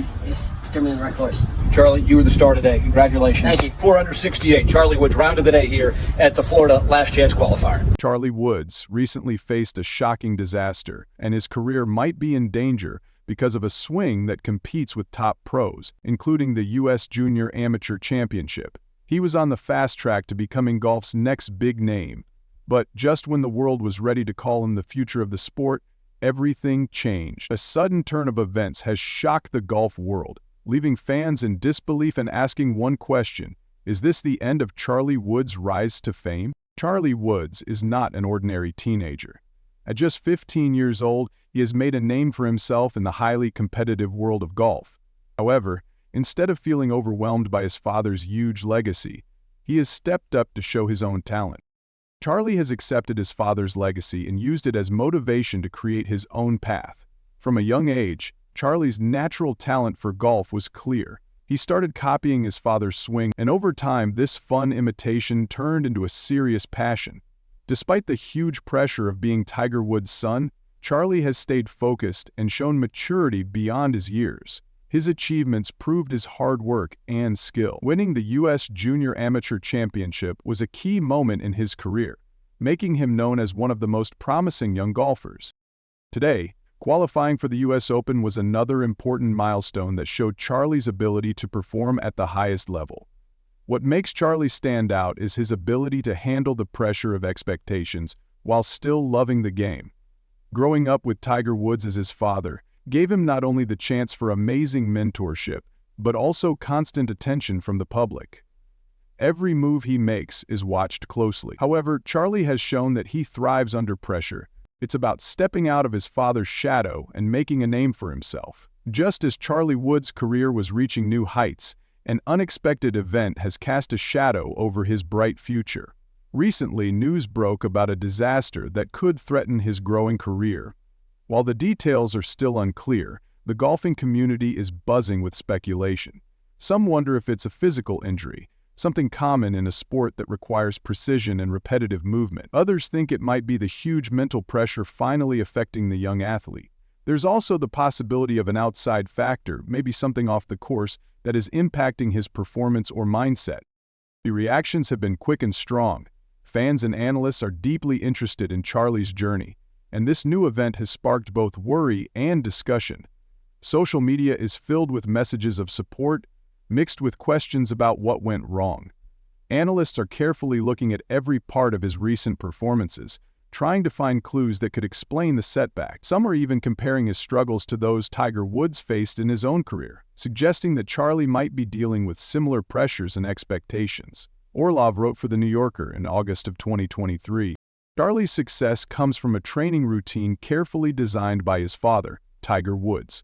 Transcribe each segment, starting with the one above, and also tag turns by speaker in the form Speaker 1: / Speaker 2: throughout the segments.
Speaker 1: he's steering me in the right course.
Speaker 2: Charlie, you were the star today. Congratulations.
Speaker 1: Thank you.
Speaker 2: 468. Charlie Woods, round of the day here at the Florida Last Chance Qualifier.
Speaker 3: Charlie Woods recently faced a shocking disaster, and his career might be in danger because of a swing that competes with top pros, including the U.S. Junior Amateur Championship. He was on the fast track to becoming golf's next big name. But just when the world was ready to call him the future of the sport, everything changed. A sudden turn of events has shocked the golf world, leaving fans in disbelief and asking one question: is this the end of Charlie Woods' rise to fame? Charlie Woods is not an ordinary teenager. At just 15 years old, he has made a name for himself in the highly competitive world of golf. However, instead of feeling overwhelmed by his father's huge legacy, he has stepped up to show his own talent. Charlie has accepted his father's legacy and used it as motivation to create his own path. From a young age, Charlie's natural talent for golf was clear. He started copying his father's swing, and over time, this fun imitation turned into a serious passion. Despite the huge pressure of being Tiger Woods' son, Charlie has stayed focused and shown maturity beyond his years. His achievements proved his hard work and skill. Winning the U.S. Junior Amateur Championship was a key moment in his career, making him known as one of the most promising young golfers. Today, qualifying for the U.S. Open was another important milestone that showed Charlie's ability to perform at the highest level. What makes Charlie stand out is his ability to handle the pressure of expectations while still loving the game. Growing up with Tiger Woods as his father gave him not only the chance for amazing mentorship, but also constant attention from the public. Every move he makes is watched closely. However, Charlie has shown that he thrives under pressure. It's about stepping out of his father's shadow and making a name for himself. Just as Charlie Woods' career was reaching new heights, an unexpected event has cast a shadow over his bright future. Recently, news broke about a disaster that could threaten his growing career. While the details are still unclear, the golfing community is buzzing with speculation. Some wonder if it's a physical injury, something common in a sport that requires precision and repetitive movement. Others think it might be the huge mental pressure finally affecting the young athlete. There's also the possibility of an outside factor, maybe something off the course, that is impacting his performance or mindset. The reactions have been quick and strong. Fans and analysts are deeply interested in Charlie's journey, and this new event has sparked both worry and discussion. Social media is filled with messages of support, mixed with questions about what went wrong. Analysts are carefully looking at every part of his recent performances, trying to find clues that could explain the setback. Some are even comparing his struggles to those Tiger Woods faced in his own career, suggesting that Charlie might be dealing with similar pressures and expectations. Orlov wrote for The New Yorker in August of 2023, "Charlie's success comes from a training routine carefully designed by his father, Tiger Woods.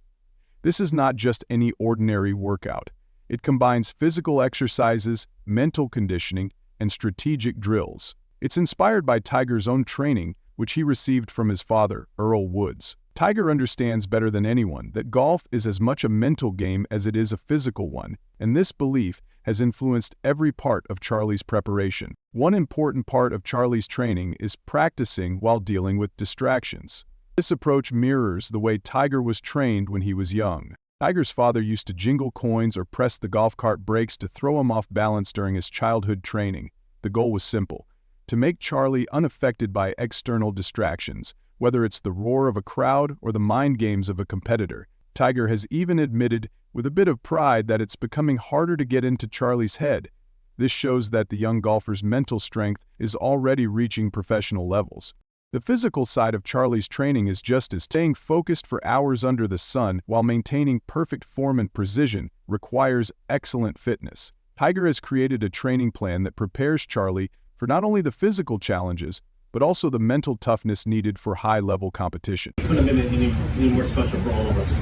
Speaker 3: This is not just any ordinary workout. It combines physical exercises, mental conditioning, and strategic drills. It's inspired by Tiger's own training, which he received from his father, Earl Woods. Tiger understands better than anyone that golf is as much a mental game as it is a physical one, and this belief has influenced every part of Charlie's preparation. One important part of Charlie's training is practicing while dealing with distractions. This approach mirrors the way Tiger was trained when he was young. Tiger's father used to jingle coins or press the golf cart brakes to throw him off balance during his childhood training. The goal was simple: to make Charlie unaffected by external distractions, whether it's the roar of a crowd or the mind games of a competitor. Tiger has even admitted, with a bit of pride, that it's becoming harder to get into Charlie's head. This shows that the young golfer's mental strength is already reaching professional levels. The physical side of Charlie's training is just as staying focused for hours under the sun while maintaining perfect form and precision requires excellent fitness. Tiger has created a training plan that prepares Charlie for not only the physical challenges, but also the mental toughness needed for high-level competition.
Speaker 4: It couldn't have been any more special for all of us.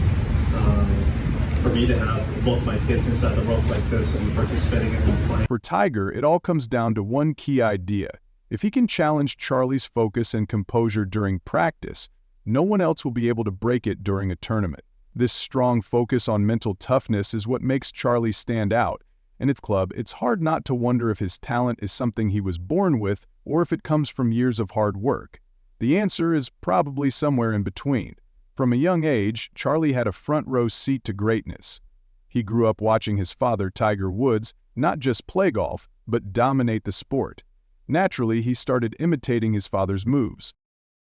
Speaker 4: For me to have both my kids inside the rope like this and participating in one play.
Speaker 3: For Tiger, it all comes down to one key idea. If he can challenge Charlie's focus and composure during practice, no one else will be able to break it during a tournament. This strong focus on mental toughness is what makes Charlie stand out, and at the club, it's hard not to wonder if his talent is something he was born with or if it comes from years of hard work. The answer is probably somewhere in between. From a young age, Charlie had a front-row seat to greatness. He grew up watching his father, Tiger Woods, not just play golf, but dominate the sport. Naturally, he started imitating his father's moves.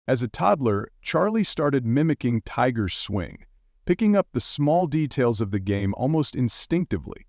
Speaker 3: As a toddler, Charlie started mimicking Tiger's swing, picking up the small details of the game almost instinctively.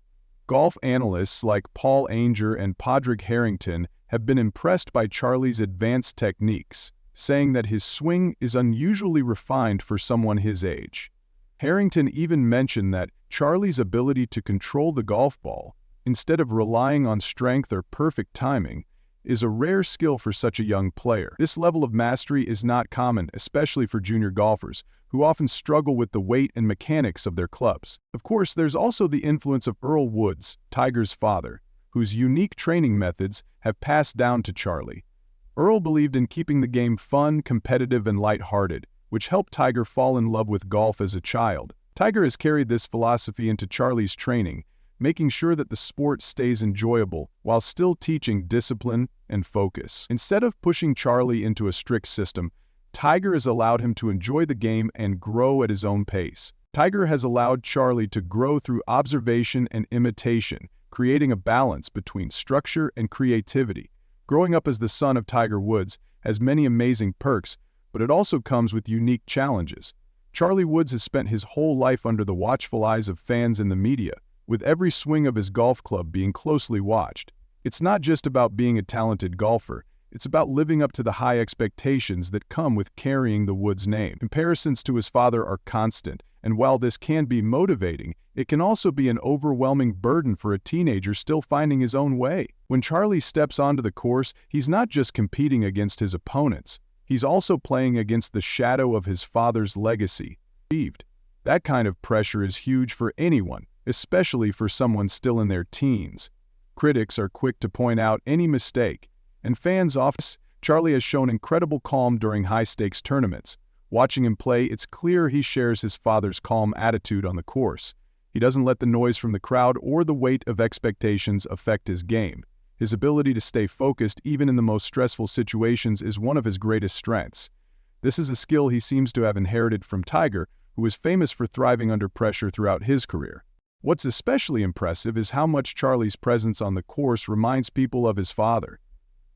Speaker 3: Golf analysts like Paul Anger and Padraig Harrington have been impressed by Charlie's advanced techniques, saying that his swing is unusually refined for someone his age. Harrington even mentioned that Charlie's ability to control the golf ball, instead of relying on strength or perfect timing, is a rare skill for such a young player. This level of mastery is not common, especially for junior golfers, who often struggle with the weight and mechanics of their clubs. Of course, there's also the influence of Earl Woods, Tiger's father, whose unique training methods have passed down to Charlie. Earl believed in keeping the game fun, competitive, and lighthearted, which helped Tiger fall in love with golf as a child. Tiger has carried this philosophy into Charlie's training, making sure that the sport stays enjoyable while still teaching discipline and focus. Instead of pushing Charlie into a strict system, Tiger has allowed him to enjoy the game and grow at his own pace. Tiger has allowed Charlie to grow through observation and imitation, creating a balance between structure and creativity. Growing up as the son of Tiger Woods has many amazing perks, but it also comes with unique challenges. Charlie Woods has spent his whole life under the watchful eyes of fans and the media, with every swing of his golf club being closely watched. It's not just about being a talented golfer, it's about living up to the high expectations that come with carrying the Woods name. Comparisons to his father are constant, and while this can be motivating, it can also be an overwhelming burden for a teenager still finding his own way. When Charlie steps onto the course, he's not just competing against his opponents, he's also playing against the shadow of his father's legacy. That kind of pressure is huge for anyone, especially for someone still in their teens. Critics are quick to point out any mistake, and fans often. Charlie has shown incredible calm during high-stakes tournaments. Watching him play, it's clear he shares his father's calm attitude on the course. He doesn't let the noise from the crowd or the weight of expectations affect his game. His ability to stay focused even in the most stressful situations is one of his greatest strengths. This is a skill he seems to have inherited from Tiger, who is famous for thriving under pressure throughout his career. What's especially impressive is how much Charlie's presence on the course reminds people of his father.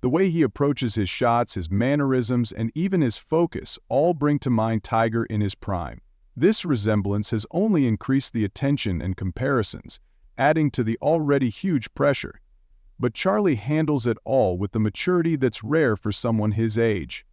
Speaker 3: The way he approaches his shots, his mannerisms, and even his focus all bring to mind Tiger in his prime. This resemblance has only increased the attention and comparisons, adding to the already huge pressure. But Charlie handles it all with the maturity that's rare for someone his age.